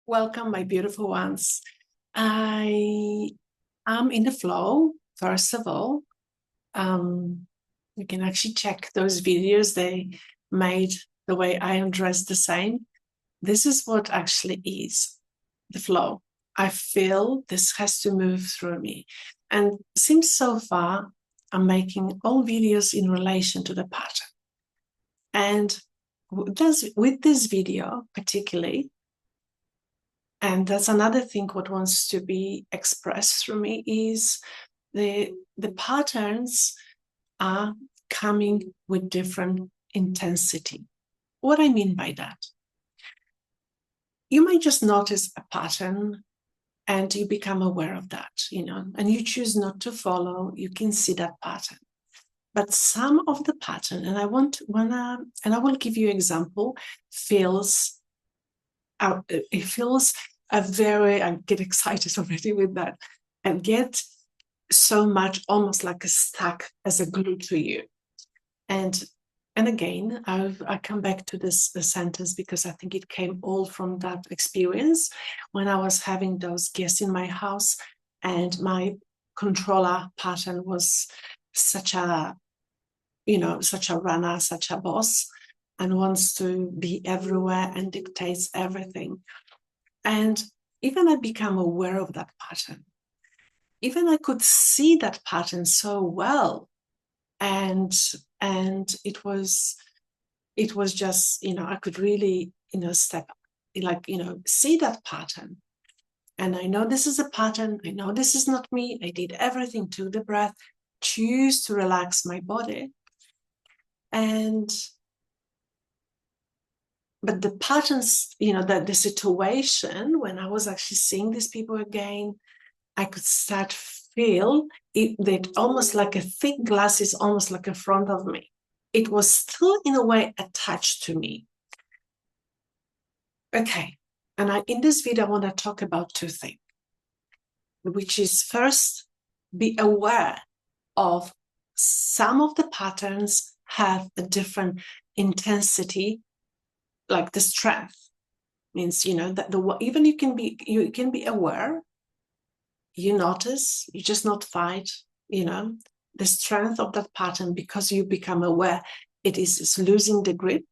Welcome, my beautiful ones. I am in the flow, first of all. You can actually check those videos they made the way I am dressed the same. This is what actually is the flow. I feel this has to move through me. And since so far, I'm making all videos in relation to the pattern. And with this video particularly, and that's another thing what wants to be expressed through me is the patterns are coming with different intensity. What I mean by that, you might just notice a pattern and you become aware of that, and you choose not to follow. You can see that pattern, but some of the pattern, and I will give you example, feels it feels I get excited already with that and get so much almost like a stuck as a glue to you. And again, I come back to this sentence because I think it came all from that experience when I was having those guests in my house, and my controller pattern was such a, such a runner, such a boss, and wants to be everywhere and dictates everything. And even I become aware of that pattern. Even I could see that pattern so well. And it was just, I could really, step, like, see that pattern. And I know this is a pattern. I know this is not me. I did everything to the breath, choose to relax my body. But the patterns, the situation when I was actually seeing these people again, I could start feel it that almost like a thick glass is almost like in front of me. It was still in a way attached to me. Okay. And in this video, I want to talk about two things, which is first, be aware of some of the patterns have a different intensity, like the strength means, that even you can be aware, you notice, you just not fight, the strength of that pattern because you become aware it is losing the grip.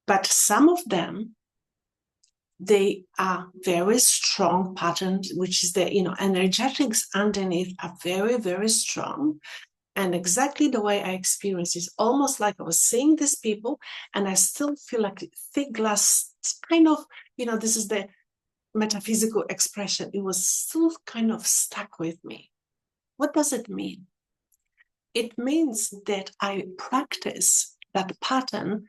But some of them, they are very strong patterns, which is the, energetics underneath are very, very strong. And exactly the way I experience is almost like I was seeing these people and I still feel like thick glass kind of, this is the metaphysical expression. It was still kind of stuck with me. What does it mean? It means that I practice that pattern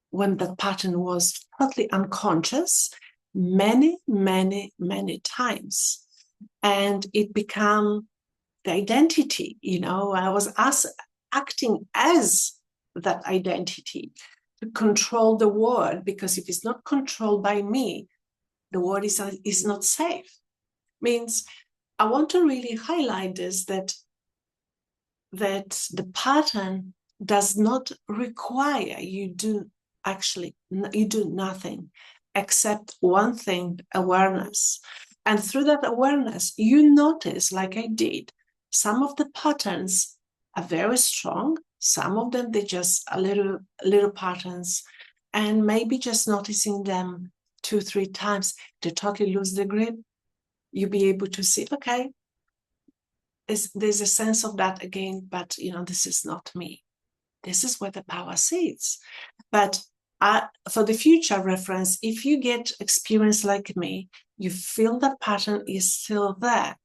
when the pattern was totally unconscious many, many, many times. And it became the identity, I was acting as that identity to control the world, because if it's not controlled by me, the world is not safe. Means I want to really highlight this, that the pattern does not require you do nothing except one thing, awareness. And through that awareness, you notice, like I did, some of the patterns are very strong. Some of them, they just a little patterns. And maybe just noticing them 2-3 times, they totally lose the grip. You'll be able to see, okay, there's a sense of that again, but this is not me. This is where the power sits. But for the future reference, if you get experience like me, you feel that pattern is still there.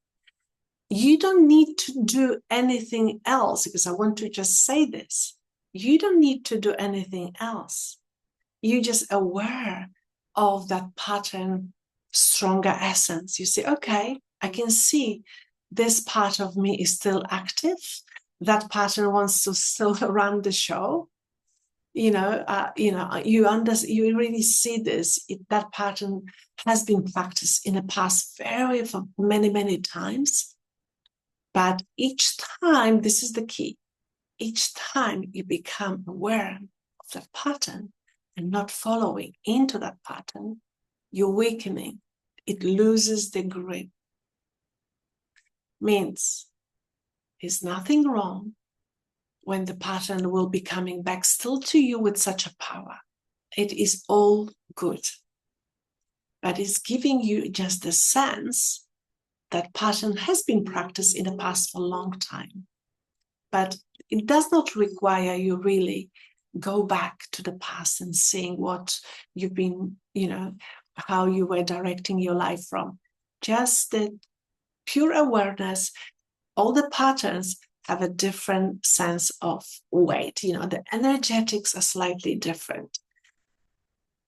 You don't need to do anything else, because I want to just say this. You don't need to do anything else. You're just aware of that pattern, stronger essence. You say, okay, I can see this part of me is still active. That pattern wants to still run the show. You really see this. That pattern has been practiced in the past for many, many times. But each time, this is the key. Each time you become aware of that pattern and not following into that pattern, you're weakening. It loses the grip. Means there's nothing wrong when the pattern will be coming back still to you with such a power. It is all good. But it's giving you just a sense that pattern has been practiced in the past for a long time. But it does not require you really go back to the past and seeing what you've been, how you were directing your life from. Just the pure awareness, all the patterns have a different sense of weight. The energetics are slightly different.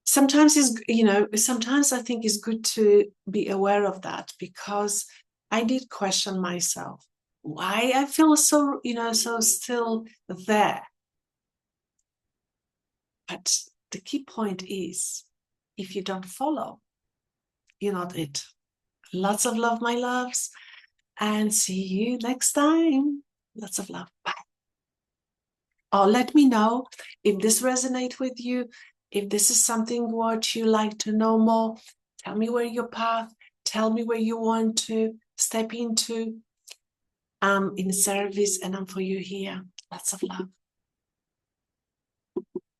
Sometimes sometimes I think it's good to be aware of that, because I did question myself why I feel so, so still there. But the key point is, if you don't follow, you're not it. Lots of love, my loves, and see you next time. Lots of love. Bye. Or let me know if this resonates with you, if this is something what you like to know more. Tell me where your path, tell me where you want to step into. I'm in service and I'm for you here. Lots of love.